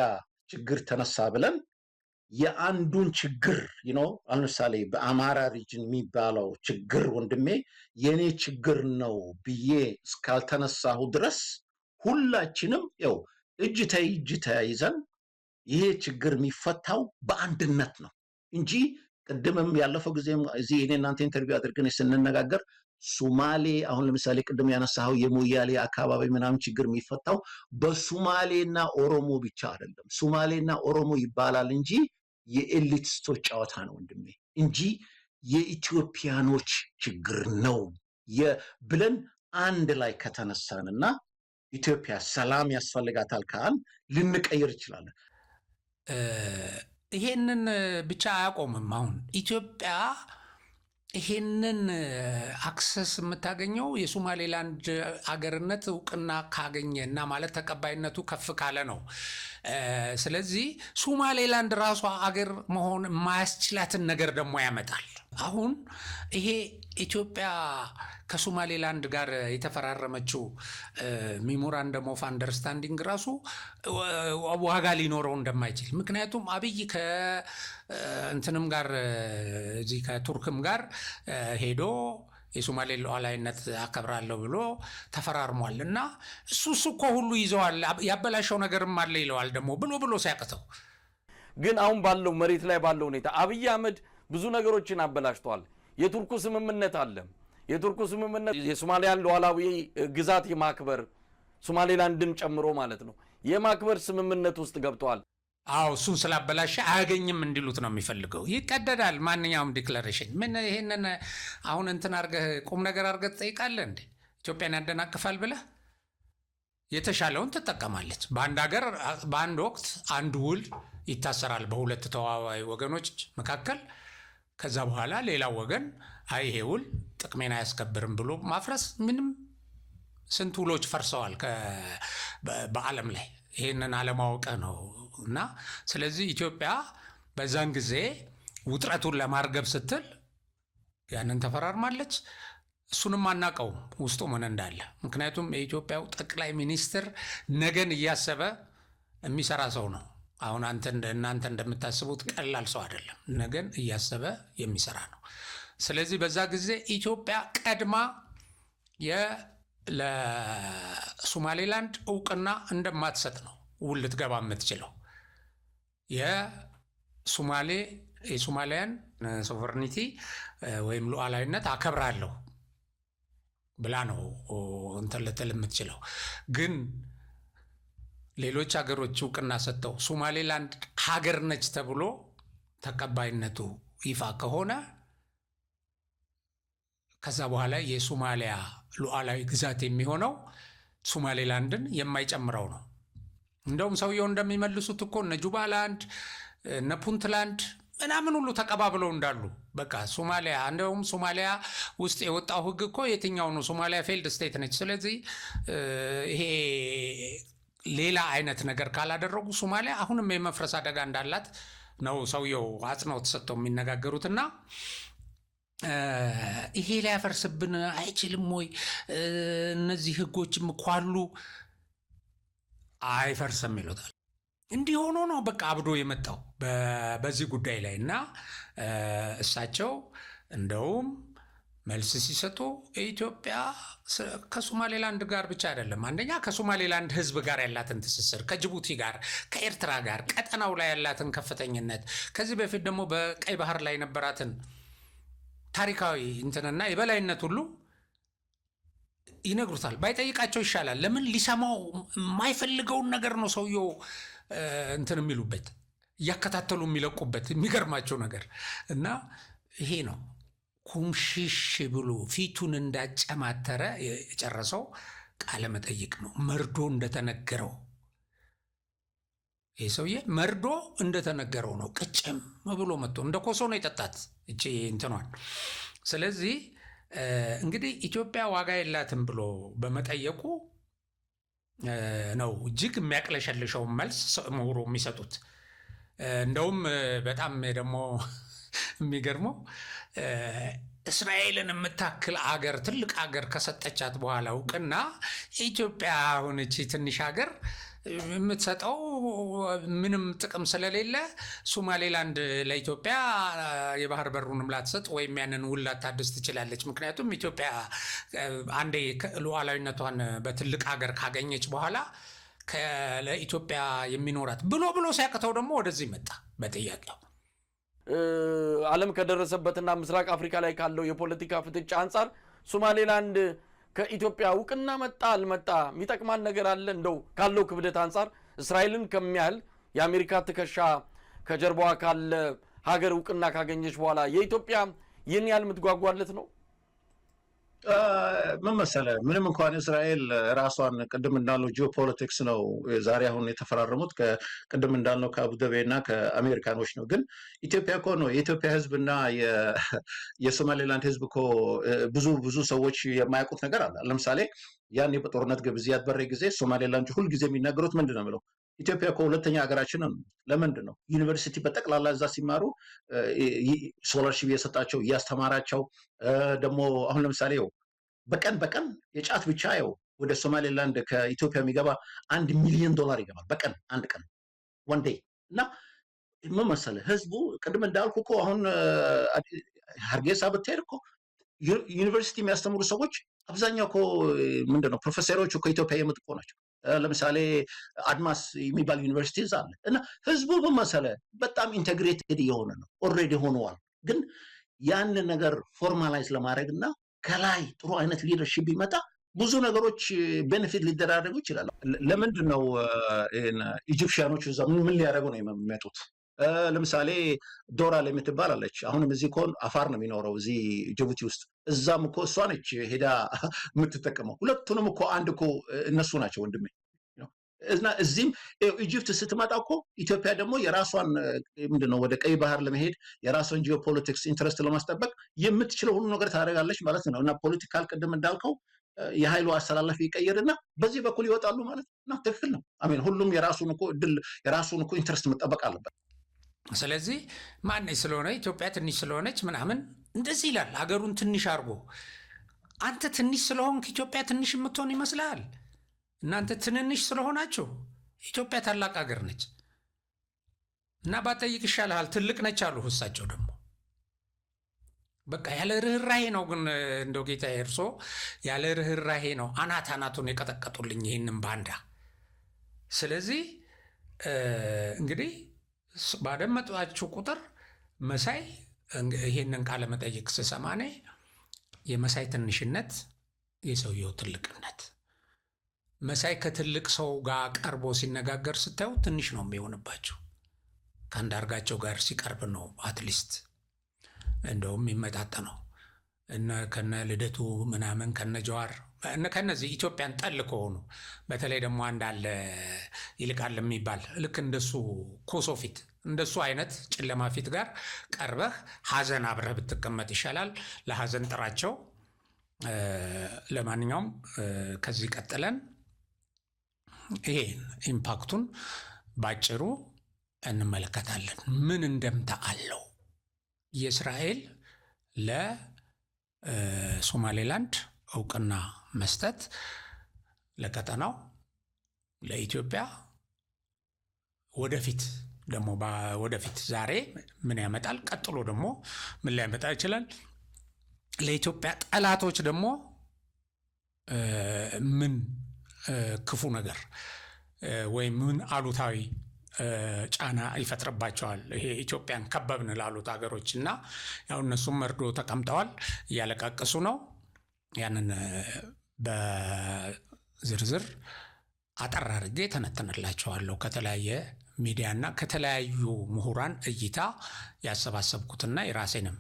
[SPEAKER 4] ችግር ተነሳ ብለን የአንዱን ችግር ለምሳሌ በአማራ ሪጅን የሚባለው ችግር ወንድሜ የኔ ችግር ነው ብዬ እስካልተነሳሁ ድረስ ሁላችንም ያው እጅ ተያይዘን ይሄ ችግር የሚፈታው በአንድነት ነው እንጂ ቅድምም ያለፈው ጊዜም እዚህ እኔ እናንተ ኢንተርቪው አድርገን ስንነጋገር ሶማሌ አሁን ለምሳሌ ቅድም ያነሳው የሞያሌ አካባቢ ምናምን ችግር የሚፈታው በሶማሌና ኦሮሞ ብቻ አይደለም። ሶማሌና ኦሮሞ ይባላል እንጂ የኤሊቲስቶች ጨዋታ ነው ወንድሜ እንጂ የኢትዮጵያኖች ችግር ነው ብለን አንድ ላይ ከተነሳንና ኢትዮጵያ ሰላም ያስፈልጋታል ካል ልንቀይር ይችላለን።
[SPEAKER 1] ይሄንን ብቻ አያቆምም። አሁን ኢትዮጵያ ይሄንን አክሰስ የምታገኘው የሶማሌላንድ አገርነት እውቅና ካገኘ እና ማለት ተቀባይነቱ ከፍ ካለ ነው። ስለዚህ ሶማሌላንድ ራሷ አገር መሆን የማያስችላትን ነገር ደግሞ ያመጣል። አሁን ይሄ ኢትዮጵያ ከሶማሌላንድ ጋር የተፈራረመችው ሚሞራንደም ኦፍ አንደርስታንዲንግ ራሱ ዋጋ ሊኖረው እንደማይችል፣ ምክንያቱም አብይ ከእንትንም ጋር እዚህ ከቱርክም ጋር ሄዶ የሶማሌ ሉዓላዊነት አከብራለሁ ብሎ ተፈራርሟል እና እሱ እኮ ሁሉ ይዘዋል፣ ያበላሸው ነገርም አለ ይለዋል ደግሞ ብሎ ሲያቅተው።
[SPEAKER 2] ግን አሁን ባለው መሬት ላይ ባለው ሁኔታ አብይ አህመድ ብዙ ነገሮችን አበላሽቷል። የቱርኩ ስምምነት አለ። የቱርኩ ስምምነት የሶማሊያን ሉዓላዊ ግዛት የማክበር ሶማሌላንድን ጨምሮ ማለት ነው የማክበር ስምምነት ውስጥ ገብተዋል።
[SPEAKER 1] አዎ እሱን ስላበላሸ አያገኝም እንዲሉት ነው የሚፈልገው። ይቀደዳል ማንኛውም ዲክላሬሽን። ምን ይሄንን አሁን እንትን አድርገህ ቁም ነገር አድርገህ ትጠይቃለህ እንዴ? ኢትዮጵያን ያደናቅፋል ብለህ የተሻለውን ትጠቀማለች። በአንድ ሀገር በአንድ ወቅት አንድ ውል ይታሰራል በሁለት ተዋዋይ ወገኖች መካከል። ከዛ በኋላ ሌላው ወገን አይ ይሄ ውል ጥቅሜን አያስከብርም ብሎ ማፍረስ ምንም ስንት ውሎች ፈርሰዋል በዓለም ላይ። ይህንን አለማወቅ ነው። እና ስለዚህ ኢትዮጵያ በዛን ጊዜ ውጥረቱን ለማርገብ ስትል ያንን ተፈራርማለች። እሱንም አናውቀውም ውስጡ ምን እንዳለ። ምክንያቱም የኢትዮጵያው ጠቅላይ ሚኒስትር ነገን እያሰበ የሚሰራ ሰው ነው። አሁን እናንተ እንደምታስቡት ቀላል ሰው አይደለም። ነገን እያሰበ የሚሰራ ነው። ስለዚህ በዛ ጊዜ ኢትዮጵያ ቀድማ ለሶማሌላንድ እውቅና እንደማትሰጥ ነው ውል ልትገባ የምትችለው። የሶማሊያን ሶቨርኒቲ ወይም ሉዓላዊነት አከብራለሁ ብላ ነው እንትን ልትል የምትችለው። ግን ሌሎች ሀገሮች እውቅና ሰጥተው ሶማሌላንድ ሀገር ነች ተብሎ ተቀባይነቱ ይፋ ከሆነ ከዛ በኋላ የሶማሊያ ሉዓላዊ ግዛት የሚሆነው ሶማሌላንድን የማይጨምረው ነው። እንደውም ሰውየው እንደሚመልሱት እኮ እነ ጁባላንድ እነ ፑንትላንድ ምናምን ሁሉ ተቀባብለው እንዳሉ በቃ ሶማሊያ እንደውም ሶማሊያ ውስጥ የወጣው ሕግ እኮ የትኛው ነው? ሶማሊያ ፌልድ ስቴት ነች። ስለዚህ ይሄ ሌላ አይነት ነገር ካላደረጉ ሶማሊያ አሁንም የመፍረስ አደጋ እንዳላት ነው ሰውየው አጽንኦት ሰጥተው የሚነጋገሩትና ይሄ ሊያፈርስብን አይችልም ወይ? እነዚህ ሕጎችም እኮ አሉ። አይፈርስም ይሉታል። እንዲህ ሆኖ ነው በቃ አብዶ የመጣው በዚህ ጉዳይ ላይ እና እሳቸው እንደውም መልስ ሲሰጡ ኢትዮጵያ ከሶማሌላንድ ጋር ብቻ አይደለም። አንደኛ ከሶማሌላንድ ህዝብ ጋር ያላትን ትስስር፣ ከጅቡቲ ጋር፣ ከኤርትራ ጋር ቀጠናው ላይ ያላትን ከፍተኝነት፣ ከዚህ በፊት ደግሞ በቀይ ባህር ላይ የነበራትን ታሪካዊ እንትንና የበላይነት ሁሉ ይነግሩታል። ባይጠይቃቸው ይሻላል። ለምን ሊሰማው የማይፈልገውን ነገር ነው ሰውየው እንትን የሚሉበት እያከታተሉ የሚለቁበት የሚገርማቸው ነገር እና ይሄ ነው። ኩምሽሽ ብሎ ፊቱን እንዳጨማተረ የጨረሰው ቃለ መጠይቅ ነው። መርዶ እንደተነገረው ይህ ሰውዬ መርዶ እንደተነገረው ነው። ቅጭም ብሎ መጥቶ እንደ ኮሶ ነው የጠጣት እቺ እንትኗን። ስለዚህ እንግዲህ ኢትዮጵያ ዋጋ የላትም ብሎ በመጠየቁ ነው እጅግ የሚያቅለሸልሸውን መልስ ምሁሩ የሚሰጡት። እንደውም በጣም ደግሞ የሚገርመው እስራኤልን የምታክል አገር ትልቅ አገር ከሰጠቻት በኋላ እውቅና ኢትዮጵያ አሁን እቺ ትንሽ ሀገር የምትሰጠው ምንም ጥቅም ስለሌለ ሶማሌላንድ ለኢትዮጵያ የባህር በሩንም ላትሰጥ ወይም ያንን ውል ላታድስ ትችላለች። ምክንያቱም ኢትዮጵያ አንዴ ሉዓላዊነቷን በትልቅ ሀገር ካገኘች በኋላ ለኢትዮጵያ የሚኖራት ብሎ ሲያቅተው ደግሞ ወደዚህ መጣ በጥያቄው።
[SPEAKER 2] ዓለም ከደረሰበትና ምስራቅ አፍሪካ ላይ ካለው የፖለቲካ ፍጥጫ አንጻር ሶማሌላንድ ከኢትዮጵያ እውቅና መጣ አልመጣ የሚጠቅማን ነገር አለ? እንደው ካለው ክብደት አንጻር እስራኤልን ከሚያህል የአሜሪካ ትከሻ ከጀርባዋ ካለ ሀገር እውቅና ካገኘች በኋላ የኢትዮጵያ ይህን ያህል የምትጓጓለት ነው?
[SPEAKER 4] ምን መሰለህ፣ ምንም እንኳን እስራኤል ራሷን ቅድም እንዳልነው ጂኦፖለቲክስ ነው ዛሬ አሁን የተፈራረሙት ቅድም እንዳልነው ከአቡዳቢ እና ከአሜሪካኖች ነው። ግን ኢትዮጵያ እኮ ነው የኢትዮጵያ ሕዝብና የሶማሌላንድ ሕዝብ እኮ ብዙ ሰዎች የማያውቁት ነገር አለ። ለምሳሌ ያኔ በጦርነት ዚያድ በሬ ጊዜ ሶማሌላንድ ሁልጊዜ የሚናገሩት ምንድን ነው ብለው ኢትዮጵያ እኮ ሁለተኛ ሀገራችን ነው። ለምንድን ነው ዩኒቨርሲቲ በጠቅላላ እዛ ሲማሩ ስኮላርሺፕ እየሰጣቸው እያስተማራቸው ደግሞ አሁን ለምሳሌ በቀን የጫት ብቻ ወደ ሶማሌላንድ ከኢትዮጵያ የሚገባ $1 ሚሊዮን ይገባል በቀን አንድ ቀን ወንዴ። እና ምን መሰለህ ህዝቡ ቅድም እንዳልኩ እኮ አሁን ሀርጌሳ ብትሄድ እኮ ዩኒቨርሲቲ የሚያስተምሩ ሰዎች አብዛኛው እኮ ምንድነው ፕሮፌሰሮቹ ከኢትዮጵያ የመጡ እኮ ናቸው። ለምሳሌ አድማስ የሚባል ዩኒቨርሲቲ እዛ አለ። እና ህዝቡ በመሰለ በጣም ኢንቴግሬትድ የሆነ ነው ኦልሬዲ ሆነዋል። ግን ያን ነገር ፎርማላይዝ ለማድረግ እና ከላይ ጥሩ አይነት ሊደርሺፕ ቢመጣ ብዙ ነገሮች ቤኔፊት ሊደራረጉ ይችላል። ለምንድን ነው ኢጂፕሽያኖች እዛ ምን ሊያደርጉ ነው የሚመጡት? ለምሳሌ ዶራል የምትባል አለች። አሁንም እዚህ እኮ አፋር ነው የሚኖረው እዚህ ጅቡቲ ውስጥ። እዛም እኮ እሷ ነች ሄዳ የምትጠቀመው። ሁለቱንም እኮ አንድ እኮ እነሱ ናቸው ወንድሜ። እና እዚህም ኢጅፕት ስትመጣ እኮ ኢትዮጵያ ደግሞ የራሷን ምንድነው ወደ ቀይ ባህር ለመሄድ የራሷን ጂኦፖለቲክስ ኢንትረስት ለማስጠበቅ የምትችለው ሁሉ ነገር ታደርጋለች ማለት ነው። እና ፖለቲካል ቅድም እንዳልከው የኃይሉ አስተላለፍ ይቀየርና በዚህ በኩል ይወጣሉ ማለት ነው። ትክክል ነው። አሜን። ሁሉም የራሱን እኮ እድል የራሱን እኮ ኢንትረስት መጠበቅ አለበት።
[SPEAKER 1] ስለዚህ ማነች ስለሆነ ኢትዮጵያ ትንሽ ስለሆነች ምናምን እንደዚህ ይላል ሀገሩን ትንሽ አድርጎ። አንተ ትንሽ ስለሆንክ ኢትዮጵያ ትንሽ የምትሆን ይመስልሃል? እናንተ ትንንሽ ስለሆናችሁ ኢትዮጵያ ታላቅ ሀገር ነች እና ባጠይቅ ይሻልሃል፣ ትልቅ ነች አሉ። እሳቸው ደግሞ በቃ ያለ ርኅራሄ ነው። ግን እንደው ጌታ እርሶ ያለ ርኅራሄ ነው አናት አናቱን የቀጠቀጡልኝ ይህንን ባንዳ። ስለዚህ እንግዲህ ባደመጧችሁ ቁጥር መሳይ ይህንን ቃለ መጠይቅ ስሰማኔ የመሳይ ትንሽነት፣ የሰውየው ትልቅነት። መሳይ ከትልቅ ሰው ጋር ቀርቦ ሲነጋገር ስታዩ ትንሽ ነው የሚሆንባቸው። ከአንዳርጋቸው ጋር ሲቀርብ ነው አትሊስት እንደውም ይመጣጠነው ከነ ልደቱ ምናምን ከነ ጀዋር ከነዚህ ኢትዮጵያን ጠል ከሆኑ በተለይ ደግሞ አንዳለ ይልቃል የሚባል ልክ እንደሱ ኮሶ ፊት እንደሱ አይነት ጨለማ ፊት ጋር ቀርበህ ሀዘን አብረህ ብትቀመጥ ይሻላል። ለሀዘን ጥራቸው። ለማንኛውም ከዚህ ቀጥለን ይሄ ኢምፓክቱን ባጭሩ እንመለከታለን። ምን እንደምታ አለው የእስራኤል ለሶማሌላንድ እውቅና መስጠት ለቀጠናው ለኢትዮጵያ ወደፊት ደግሞ ወደፊት ዛሬ ምን ያመጣል፣ ቀጥሎ ደግሞ ምን ሊያመጣ ይችላል፣ ለኢትዮጵያ ጠላቶች ደግሞ ምን ክፉ ነገር ወይም ምን አሉታዊ ጫና ይፈጥርባቸዋል። ይሄ ኢትዮጵያን ከበብን ላሉት ሀገሮች እና ያው እነሱም መርዶ ተቀምጠዋል፣ እያለቃቀሱ ነው። ያንን በዝርዝር አጠር አድርጌ ተነተንላቸዋለሁ ከተለያየ ሚዲያና ከተለያዩ ምሁራን እይታ ያሰባሰብኩትና የራሴንም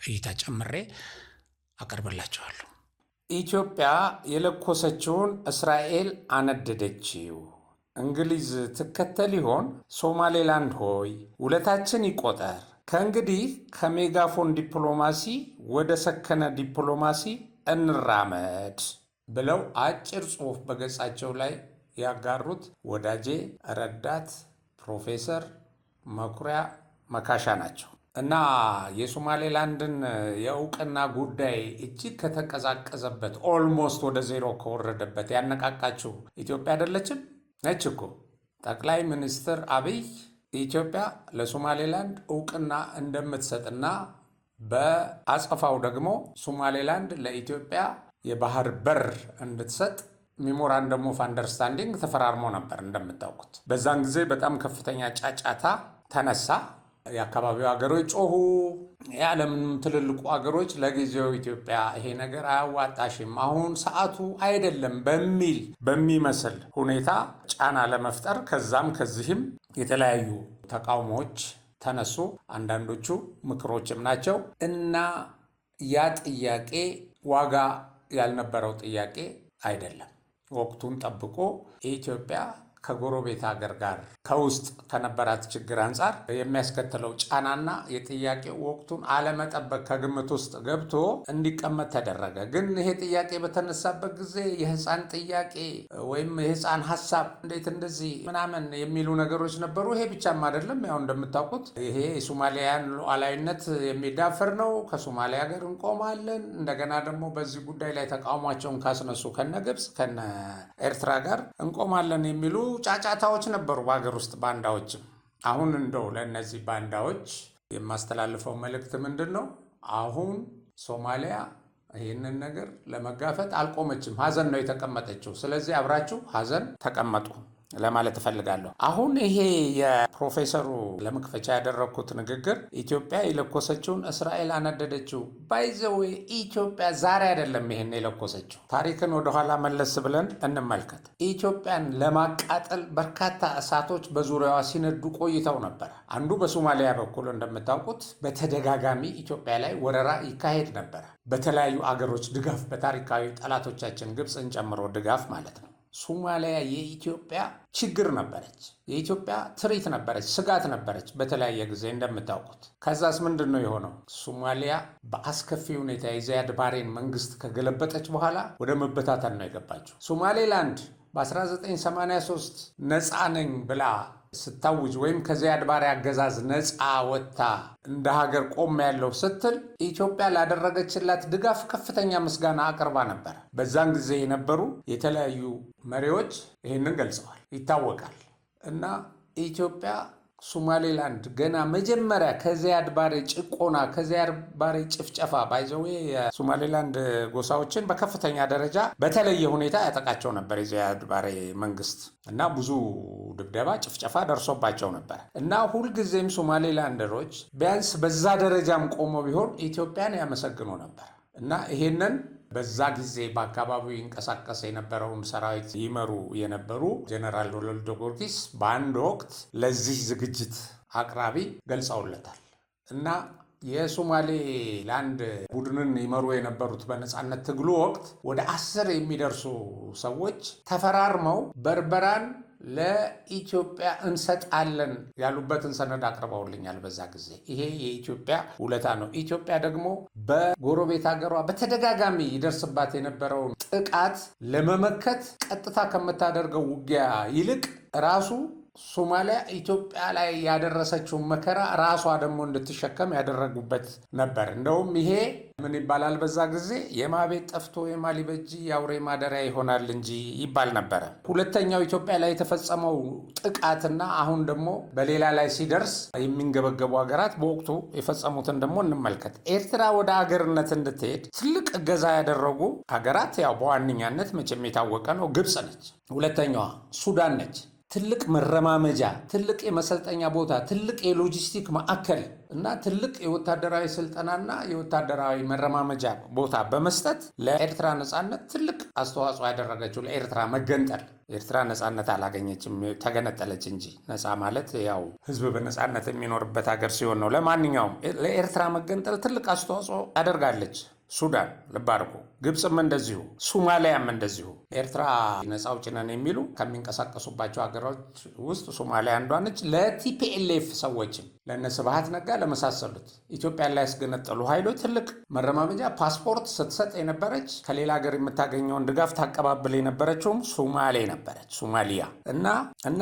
[SPEAKER 1] እይታ ጨምሬ አቀርብላቸዋለሁ። ኢትዮጵያ የለኮሰችውን እስራኤል አነደደችው። እንግሊዝ ትከተል ይሆን? ሶማሌላንድ ሆይ ውለታችን ይቆጠር። ከእንግዲህ ከሜጋፎን ዲፕሎማሲ ወደ ሰከነ ዲፕሎማሲ እንራመድ ብለው አጭር ጽሑፍ በገጻቸው ላይ ያጋሩት ወዳጄ ረዳት ፕሮፌሰር መኩሪያ መካሻ ናቸው እና የሶማሌላንድን የእውቅና ጉዳይ እጅግ ከተቀዛቀዘበት ኦልሞስት ወደ ዜሮ ከወረደበት ያነቃቃችው ኢትዮጵያ አይደለችም? ነች እኮ። ጠቅላይ ሚኒስትር አብይ ኢትዮጵያ ለሶማሌላንድ እውቅና እንደምትሰጥና በአጸፋው ደግሞ ሶማሌላንድ ለኢትዮጵያ የባህር በር እንድትሰጥ ሜሞራንደም ኦፍ አንደርስታንዲንግ ተፈራርሞ ነበር እንደምታውቁት። በዛን ጊዜ በጣም ከፍተኛ ጫጫታ ተነሳ። የአካባቢው ሀገሮች ጮሁ። የዓለምንም ትልልቁ ሀገሮች ለጊዜው ኢትዮጵያ ይሄ ነገር አያዋጣሽም፣ አሁን ሰዓቱ አይደለም በሚመስል ሁኔታ ጫና ለመፍጠር ከዛም ከዚህም የተለያዩ ተቃውሞዎች ተነሱ። አንዳንዶቹ ምክሮችም ናቸው እና ያ ጥያቄ ዋጋ ያልነበረው ጥያቄ አይደለም። ወቅቱን ጠብቆ የኢትዮጵያ ከጎረቤት ሀገር ጋር ከውስጥ ከነበራት ችግር አንጻር የሚያስከትለው ጫናና የጥያቄ ወቅቱን አለመጠበቅ ከግምት ውስጥ ገብቶ እንዲቀመጥ ተደረገ። ግን ይሄ ጥያቄ በተነሳበት ጊዜ የህፃን ጥያቄ ወይም የህፃን ሀሳብ እንዴት እንደዚህ ምናምን የሚሉ ነገሮች ነበሩ። ይሄ ብቻም አይደለም። ያው እንደምታውቁት ይሄ የሶማሊያን ሉዓላዊነት የሚዳፈር ነው፣ ከሶማሊያ ሀገር እንቆማለን። እንደገና ደግሞ በዚህ ጉዳይ ላይ ተቃውሟቸውን ካስነሱ ከነ ግብፅ ከነ ኤርትራ ጋር እንቆማለን የሚሉ ጫጫታዎች ነበሩ በሀገር ውስጥ ባንዳዎችም። አሁን እንደው ለእነዚህ ባንዳዎች የማስተላልፈው መልእክት ምንድን ነው? አሁን ሶማሊያ ይህንን ነገር ለመጋፈጥ አልቆመችም፣ ሀዘን ነው የተቀመጠችው። ስለዚህ አብራችሁ ሀዘን ተቀመጡ። ለማለት እፈልጋለሁ። አሁን ይሄ የፕሮፌሰሩ ለመክፈቻ ያደረግኩት ንግግር ኢትዮጵያ የለኮሰችውን እስራኤል አነደደችው። ባይዘዌ ኢትዮጵያ ዛሬ አይደለም ይሄን የለኮሰችው። ታሪክን ወደኋላ መለስ ብለን እንመልከት። ኢትዮጵያን ለማቃጠል በርካታ እሳቶች በዙሪያዋ ሲነዱ ቆይተው ነበር። አንዱ በሶማሊያ በኩል እንደምታውቁት በተደጋጋሚ ኢትዮጵያ ላይ ወረራ ይካሄድ ነበር። በተለያዩ አገሮች ድጋፍ፣ በታሪካዊ ጠላቶቻችን ግብፅን ጨምሮ ድጋፍ ማለት ነው። ሶማሊያ የኢትዮጵያ ችግር ነበረች፣ የኢትዮጵያ ትርኢት ነበረች፣ ስጋት ነበረች በተለያየ ጊዜ እንደምታውቁት። ከዛስ ምንድን ነው የሆነው? ሶማሊያ በአስከፊ ሁኔታ የዚያድ ባሬን መንግስት ከገለበጠች በኋላ ወደ መበታተን ነው የገባችው። ሶማሌላንድ በ1983 ነፃ ነኝ ብላ ስታውጅ ወይም ከዚያድ ባሬ አገዛዝ ነፃ ወጥታ እንደ ሀገር ቆም ያለው ስትል ኢትዮጵያ ላደረገችላት ድጋፍ ከፍተኛ ምስጋና አቅርባ ነበር። በዛን ጊዜ የነበሩ የተለያዩ መሪዎች ይህንን ገልጸዋል፣ ይታወቃል። እና ኢትዮጵያ ሶማሌላንድ ገና መጀመሪያ ከዚያድ ባሬ ጭቆና፣ ከዚያድ ባሬ ጭፍጨፋ ባይዘዌ የሶማሌላንድ ጎሳዎችን በከፍተኛ ደረጃ በተለየ ሁኔታ ያጠቃቸው ነበር የዚያድ ባሬ መንግስት እና ብዙ ድብደባ፣ ጭፍጨፋ ደርሶባቸው ነበር። እና ሁልጊዜም ሶማሌላንደሮች ቢያንስ በዛ ደረጃም ቆሞ ቢሆን ኢትዮጵያን ያመሰግኑ ነበር። እና ይሄንን በዛ ጊዜ በአካባቢው ይንቀሳቀስ የነበረውን ሰራዊት ይመሩ የነበሩ ጀነራል ወልደ ጊዮርጊስ በአንድ ወቅት ለዚህ ዝግጅት አቅራቢ ገልጸውለታል። እና የሶማሌላንድ ቡድንን ይመሩ የነበሩት በነፃነት ትግሉ ወቅት ወደ 10 የሚደርሱ ሰዎች ተፈራርመው በርበራን ለኢትዮጵያ እንሰጣለን ያሉበትን ሰነድ አቅርበውልኛል በዛ ጊዜ። ይሄ የኢትዮጵያ ውለታ ነው። ኢትዮጵያ ደግሞ በጎረቤት ሀገሯ በተደጋጋሚ ይደርስባት የነበረውን ጥቃት ለመመከት ቀጥታ ከምታደርገው ውጊያ ይልቅ ራሱ ሶማሊያ ኢትዮጵያ ላይ ያደረሰችውን መከራ ራሷ ደግሞ እንድትሸከም ያደረጉበት ነበር። እንደውም ይሄ ምን ይባላል በዛ ጊዜ የማቤት ጠፍቶ የማሊበጂ የአውሬ ማደሪያ ይሆናል እንጂ ይባል ነበረ። ሁለተኛው ኢትዮጵያ ላይ የተፈጸመው ጥቃትና አሁን ደግሞ በሌላ ላይ ሲደርስ የሚንገበገቡ ሀገራት በወቅቱ የፈጸሙትን ደግሞ እንመልከት። ኤርትራ ወደ ሀገርነት እንድትሄድ ትልቅ እገዛ ያደረጉ ሀገራት ያው በዋነኛነት መቼም የታወቀ ነው ግብፅ ነች። ሁለተኛዋ ሱዳን ነች። ትልቅ መረማመጃ፣ ትልቅ የመሰልጠኛ ቦታ፣ ትልቅ የሎጂስቲክ ማዕከል እና ትልቅ የወታደራዊ ስልጠናና የወታደራዊ መረማመጃ ቦታ በመስጠት ለኤርትራ ነጻነት ትልቅ አስተዋጽኦ ያደረገችው ለኤርትራ መገንጠል። ኤርትራ ነጻነት አላገኘችም፣ ተገነጠለች እንጂ። ነጻ ማለት ያው ህዝብ በነጻነት የሚኖርበት ሀገር ሲሆን ነው። ለማንኛውም ለኤርትራ መገንጠል ትልቅ አስተዋጽኦ ያደርጋለች ሱዳን፣ ልብ አድርጎ። ግብፅም እንደዚሁ፣ ሶማሊያም እንደዚሁ። ኤርትራ ነጻ አውጪ ነን የሚሉ ከሚንቀሳቀሱባቸው ሀገሮች ውስጥ ሶማሊያ አንዷ ነች። ለቲፒኤልኤፍ ሰዎችም ለእነ ስብሃት ነጋ ለመሳሰሉት ኢትዮጵያን ላይ ያስገነጠሉ ኃይሎች ትልቅ መረማመጃ ፓስፖርት ስትሰጥ የነበረች፣ ከሌላ ሀገር የምታገኘውን ድጋፍ ታቀባብል የነበረችውም ሶማሌ ነበረች፣ ሶማሊያ። እና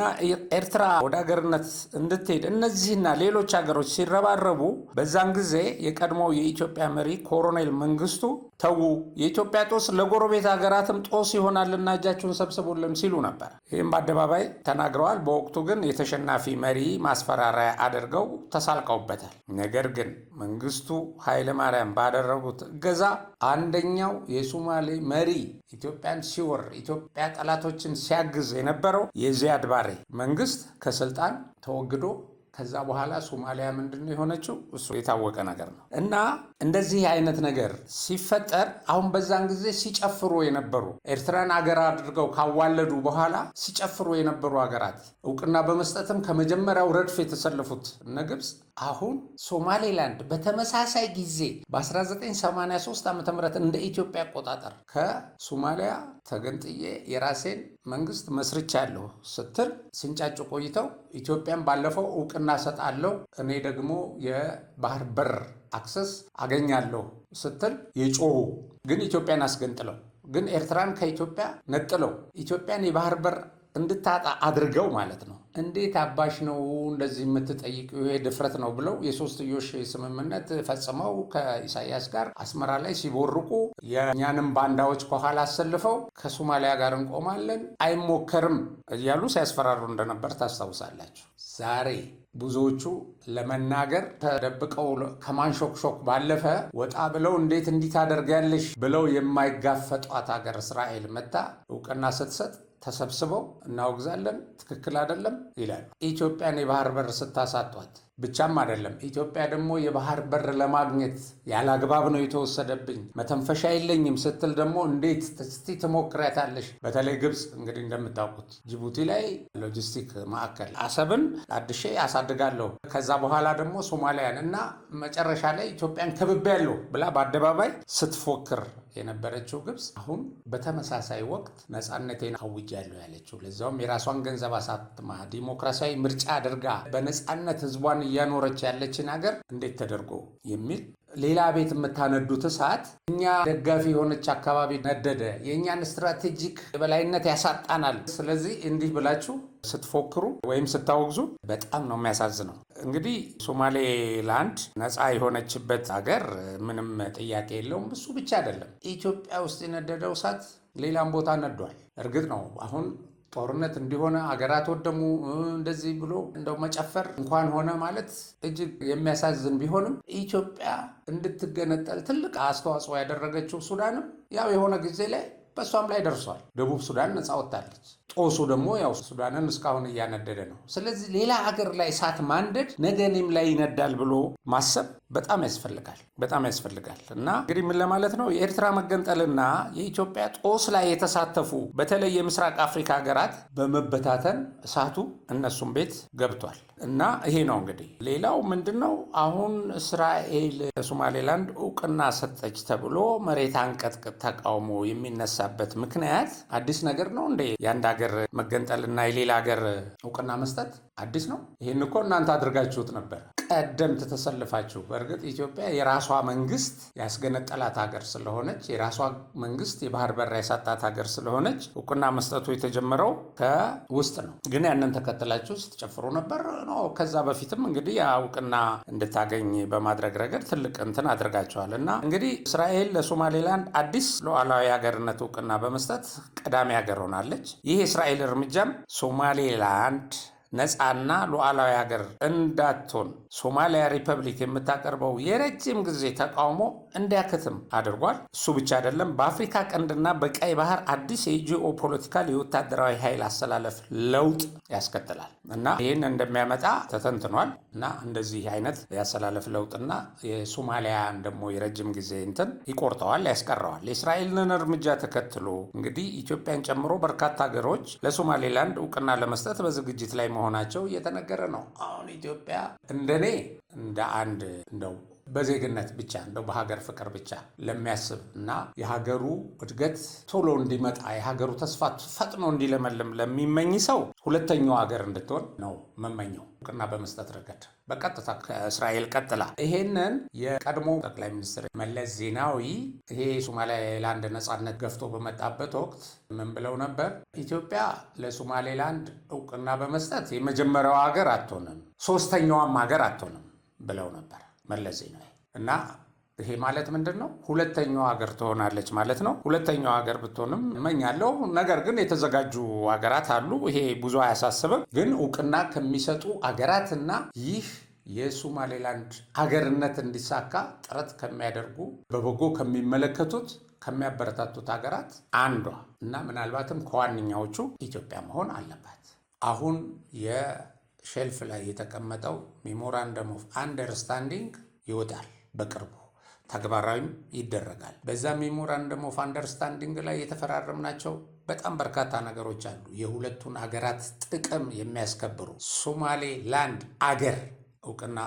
[SPEAKER 1] ኤርትራ ወደ ሀገርነት እንድትሄድ እነዚህና ሌሎች ሀገሮች ሲረባረቡ በዛን ጊዜ የቀድሞው የኢትዮጵያ መሪ ኮሎኔል መንግስቱ ተዉ፣ የኢትዮጵያ ጦስ ለጎረቤት ሀገራትም ጦስ ይሆናልና እጃችሁን ሰብስቡልን ሲሉ ነበር። ይህም በአደባባይ ተናግረዋል። በወቅቱ ግን የተሸናፊ መሪ ማስፈራሪያ አድርገው ተሳልቀውበታል። ነገር ግን መንግስቱ ኃይለማርያም ባደረጉት እገዛ አንደኛው የሶማሌ መሪ ኢትዮጵያን ሲወር፣ ኢትዮጵያ ጠላቶችን ሲያግዝ የነበረው የዚያድ ባሬ መንግስት ከስልጣን ተወግዶ ከዛ በኋላ ሶማሊያ ምንድነው የሆነችው? እሱ የታወቀ ነገር ነው። እና እንደዚህ አይነት ነገር ሲፈጠር አሁን በዛን ጊዜ ሲጨፍሩ የነበሩ ኤርትራን አገር አድርገው ካዋለዱ በኋላ ሲጨፍሩ የነበሩ ሀገራት እውቅና በመስጠትም ከመጀመሪያው ረድፍ የተሰለፉት እነ ግብፅ አሁን ሶማሌላንድ በተመሳሳይ ጊዜ በ1983 ዓ.ም እንደ ኢትዮጵያ አቆጣጠር ከሶማሊያ ተገንጥዬ የራሴን መንግስት መስርቻለሁ ስትል ሲንጫጩ ቆይተው ኢትዮጵያን ባለፈው እውቅና ሰጣለሁ እኔ ደግሞ የባህር በር አክሰስ አገኛለሁ ስትል የጮሁ ግን ኢትዮጵያን አስገንጥለው ግን ኤርትራን ከኢትዮጵያ ነጥለው ኢትዮጵያን የባህር በር እንድታጣ አድርገው ማለት ነው። እንዴት አባሽ ነው እንደዚህ የምትጠይቂው? ይሄ ድፍረት ነው ብለው የሶስትዮሽ ስምምነት ፈጽመው ከኢሳያስ ጋር አስመራ ላይ ሲቦርቁ የእኛንም ባንዳዎች ከኋላ አሰልፈው ከሶማሊያ ጋር እንቆማለን አይሞከርም እያሉ ሲያስፈራሩ እንደነበር ታስታውሳላችሁ። ዛሬ ብዙዎቹ ለመናገር ተደብቀው ከማንሾክሾክ ባለፈ ወጣ ብለው እንዴት እንዲህ ታደርጊያለሽ ብለው የማይጋፈጧት ሀገር እስራኤል መታ እውቅና ስትሰጥ ተሰብስበው እናወግዛለን፣ ትክክል አይደለም ይላሉ። ኢትዮጵያን የባህር በር ስታሳጧት ብቻም አይደለም፣ ኢትዮጵያ ደግሞ የባህር በር ለማግኘት ያለ አግባብ ነው የተወሰደብኝ፣ መተንፈሻ የለኝም ስትል ደግሞ እንዴት እስቲ ትሞክሪያታለሽ? በተለይ ግብፅ እንግዲህ እንደምታውቁት ጅቡቲ ላይ ሎጂስቲክ ማዕከል አሰብን አድሼ አሳድጋለሁ፣ ከዛ በኋላ ደግሞ ሶማሊያን እና መጨረሻ ላይ ኢትዮጵያን ከብቤያለሁ ብላ በአደባባይ ስትፎክር የነበረችው ግብፅ አሁን በተመሳሳይ ወቅት ነፃነቴን አውጃለሁ ያለችው፣ ለዛውም የራሷን ገንዘብ አሳትማ ዲሞክራሲያዊ ምርጫ አድርጋ በነፃነት ህዝቧን እያኖረች ያለችን ሀገር እንዴት ተደርጎ የሚል ሌላ ቤት የምታነዱት እሳት እኛ ደጋፊ የሆነች አካባቢ ነደደ፣ የእኛን ስትራቴጂክ የበላይነት ያሳጣናል። ስለዚህ እንዲህ ብላችሁ ስትፎክሩ ወይም ስታወግዙ በጣም ነው የሚያሳዝነው። እንግዲህ ሶማሌላንድ ነፃ የሆነችበት ሀገር ምንም ጥያቄ የለውም። እሱ ብቻ አይደለም፣ ኢትዮጵያ ውስጥ የነደደው እሳት ሌላም ቦታ ነዷል። እርግጥ ነው አሁን ጦርነት እንዲሆነ አገራት ወደሙ እንደዚህ ብሎ እንደው መጨፈር እንኳን ሆነ ማለት እጅግ የሚያሳዝን ቢሆንም ኢትዮጵያ እንድትገነጠል ትልቅ አስተዋጽኦ ያደረገችው ሱዳንም ያው የሆነ ጊዜ ላይ በእሷም ላይ ደርሷል። ደቡብ ሱዳን ነፃ ወጥታለች። ጦሱ ደግሞ ያው ሱዳንን እስካሁን እያነደደ ነው። ስለዚህ ሌላ ሀገር ላይ እሳት ማንደድ ነገ እኔም ላይ ይነዳል ብሎ ማሰብ በጣም ያስፈልጋል። እና እንግዲህ ምን ለማለት ነው፣ የኤርትራ መገንጠልና የኢትዮጵያ ጦስ ላይ የተሳተፉ በተለይ የምስራቅ አፍሪካ ሀገራት በመበታተን እሳቱ እነሱም ቤት ገብቷል። እና ይሄ ነው እንግዲህ። ሌላው ምንድን ነው፣ አሁን እስራኤል ሶማሌላንድ እውቅና ሰጠች ተብሎ መሬት አንቀጥቅጥ ተቃውሞ የሚነሳበት ምክንያት አዲስ ነገር ነው እንዴ? የአንድ ሀገር መገንጠልና የሌላ ሀገር እውቅና መስጠት አዲስ ነው? ይህን እኮ እናንተ አድርጋችሁት ነበር ቀደምት ተሰልፋችሁ። በእርግጥ ኢትዮጵያ የራሷ መንግስት ያስገነጠላት ሀገር ስለሆነች፣ የራሷ መንግስት የባህር በር ያሳጣት ሀገር ስለሆነች እውቅና መስጠቱ የተጀመረው ከውስጥ ነው። ግን ያንን ተከትላችሁ ስትጨፍሩ ነበር ነው። ከዛ በፊትም እንግዲህ እውቅና እንድታገኝ በማድረግ ረገድ ትልቅ እንትን አድርጋቸዋል። እና እንግዲህ እስራኤል ለሶማሌላንድ አዲስ ሉዓላዊ ሀገርነት እውቅና በመስጠት ቀዳሚ ሀገር ሆናለች። ይህ የእስራኤል እርምጃም ሶማሌላንድ ነፃና ሉዓላዊ ሀገር እንዳትሆን ሶማሊያ ሪፐብሊክ የምታቀርበው የረጅም ጊዜ ተቃውሞ እንዲያከትም አድርጓል። እሱ ብቻ አይደለም፣ በአፍሪካ ቀንድና በቀይ ባህር አዲስ የጂኦ ፖለቲካል የወታደራዊ ኃይል አሰላለፍ ለውጥ ያስከትላል እና ይህን እንደሚያመጣ ተተንትኗል። እና እንደዚህ አይነት ያሰላለፍ ለውጥና የሶማሊያን ደግሞ የረጅም ጊዜ እንትን ይቆርጠዋል፣ ያስቀረዋል። የእስራኤልን እርምጃ ተከትሎ እንግዲህ ኢትዮጵያን ጨምሮ በርካታ ሀገሮች ለሶማሌላንድ እውቅና ለመስጠት በዝግጅት ላይ መሆናቸው እየተነገረ ነው። አሁን ኢትዮጵያ እንደኔ እንደ አንድ እንደው በዜግነት ብቻ እንደው በሀገር ፍቅር ብቻ ለሚያስብ እና የሀገሩ እድገት ቶሎ እንዲመጣ የሀገሩ ተስፋ ፈጥኖ እንዲለመልም ለሚመኝ ሰው ሁለተኛው ሀገር እንድትሆን ነው መመኘው፣ እውቅና በመስጠት ረገድ በቀጥታ ከእስራኤል ቀጥላ። ይሄንን የቀድሞ ጠቅላይ ሚኒስትር መለስ ዜናዊ ይሄ ሶማሌላንድ ነፃነት ገፍቶ በመጣበት ወቅት ምን ብለው ነበር? ኢትዮጵያ ለሶማሌላንድ እውቅና በመስጠት የመጀመሪያው ሀገር አትሆንም፣ ሶስተኛዋም ሀገር አትሆንም ብለው ነበር መለስ ዜናዊ። እና ይሄ ማለት ምንድን ነው? ሁለተኛው ሀገር ትሆናለች ማለት ነው። ሁለተኛው ሀገር ብትሆንም እመኛለሁ። ነገር ግን የተዘጋጁ ሀገራት አሉ። ይሄ ብዙ አያሳስብም። ግን እውቅና ከሚሰጡ ሀገራትና ይህ የሶማሌላንድ ሀገርነት እንዲሳካ ጥረት ከሚያደርጉ በበጎ ከሚመለከቱት ከሚያበረታቱት ሀገራት አንዷ እና ምናልባትም ከዋነኛዎቹ ኢትዮጵያ መሆን አለባት። አሁን ሼልፍ ላይ የተቀመጠው ሜሞራንደም ኦፍ አንደርስታንዲንግ ይወጣል፣ በቅርቡ ተግባራዊም ይደረጋል። በዛ ሜሞራንደም ኦፍ አንደርስታንዲንግ ላይ የተፈራረምናቸው በጣም በርካታ ነገሮች አሉ፣ የሁለቱን ሀገራት ጥቅም የሚያስከብሩ። ሶማሌላንድ አገር እውቅና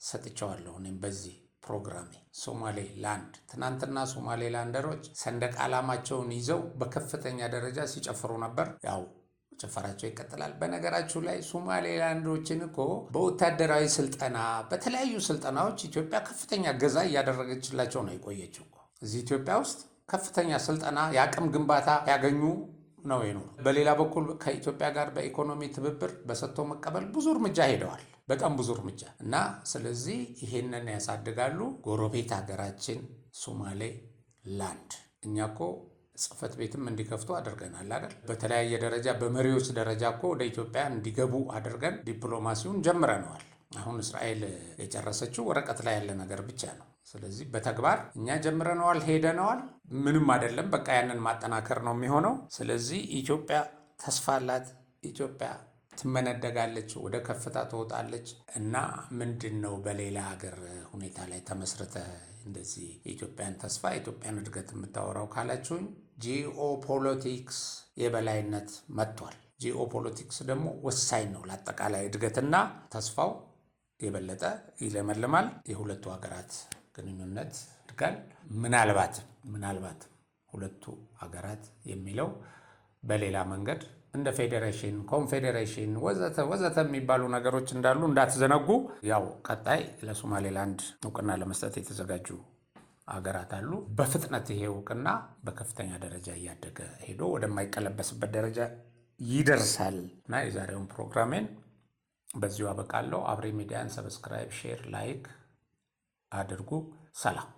[SPEAKER 1] ሰጥቼዋለሁ እኔም በዚህ ፕሮግራሜ። ሶማሌላንድ ትናንትና ሶማሌላንደሮች ሰንደቅ ዓላማቸውን ይዘው በከፍተኛ ደረጃ ሲጨፍሩ ነበር። ያው ጭፈራቸው ይቀጥላል። በነገራችሁ ላይ ሶማሌላንዶችን እኮ በወታደራዊ ስልጠና በተለያዩ ስልጠናዎች ኢትዮጵያ ከፍተኛ ገዛ እያደረገችላቸው ነው የቆየችው። እዚህ ኢትዮጵያ ውስጥ ከፍተኛ ስልጠና የአቅም ግንባታ ያገኙ ነው የኖሩ። በሌላ በኩል ከኢትዮጵያ ጋር በኢኮኖሚ ትብብር በሰጥቶ መቀበል ብዙ እርምጃ ሄደዋል፣ በጣም ብዙ እርምጃ እና ስለዚህ ይሄንን ያሳድጋሉ። ጎረቤት ሀገራችን ሶማሌላንድ እኛ እኮ ጽህፈት ቤትም እንዲከፍቱ አድርገናል አይደል? በተለያየ ደረጃ በመሪዎች ደረጃ እኮ ወደ ኢትዮጵያ እንዲገቡ አድርገን ዲፕሎማሲውን ጀምረነዋል። አሁን እስራኤል የጨረሰችው ወረቀት ላይ ያለ ነገር ብቻ ነው። ስለዚህ በተግባር እኛ ጀምረነዋል፣ ሄደነዋል። ምንም አይደለም፣ በቃ ያንን ማጠናከር ነው የሚሆነው። ስለዚህ ኢትዮጵያ ተስፋ አላት። ኢትዮጵያ ትመነደጋለች፣ ወደ ከፍታ ትወጣለች። እና ምንድን ነው በሌላ ሀገር ሁኔታ ላይ ተመስርተ እንደዚህ የኢትዮጵያን ተስፋ የኢትዮጵያን እድገት የምታወራው ካላችሁኝ፣ ጂኦፖለቲክስ የበላይነት መጥቷል። ጂኦፖለቲክስ ደግሞ ወሳኝ ነው ለአጠቃላይ እድገትና ተስፋው የበለጠ ይለመልማል። የሁለቱ ሀገራት ግንኙነት እድጋል። ምናልባት ሁለቱ ሀገራት የሚለው በሌላ መንገድ እንደ ፌዴሬሽን፣ ኮንፌዴሬሽን ወዘተ የሚባሉ ነገሮች እንዳሉ እንዳትዘነጉ። ያው ቀጣይ ለሶማሌላንድ እውቅና ለመስጠት የተዘጋጁ ሀገራት አሉ። በፍጥነት ይሄ እውቅና በከፍተኛ ደረጃ እያደገ ሄዶ ወደማይቀለበስበት ደረጃ ይደርሳል። እና የዛሬውን ፕሮግራሜን በዚሁ አበቃለሁ። አብሪ ሚዲያን ሰብስክራይብ፣ ሼር፣ ላይክ አድርጉ። ሰላም።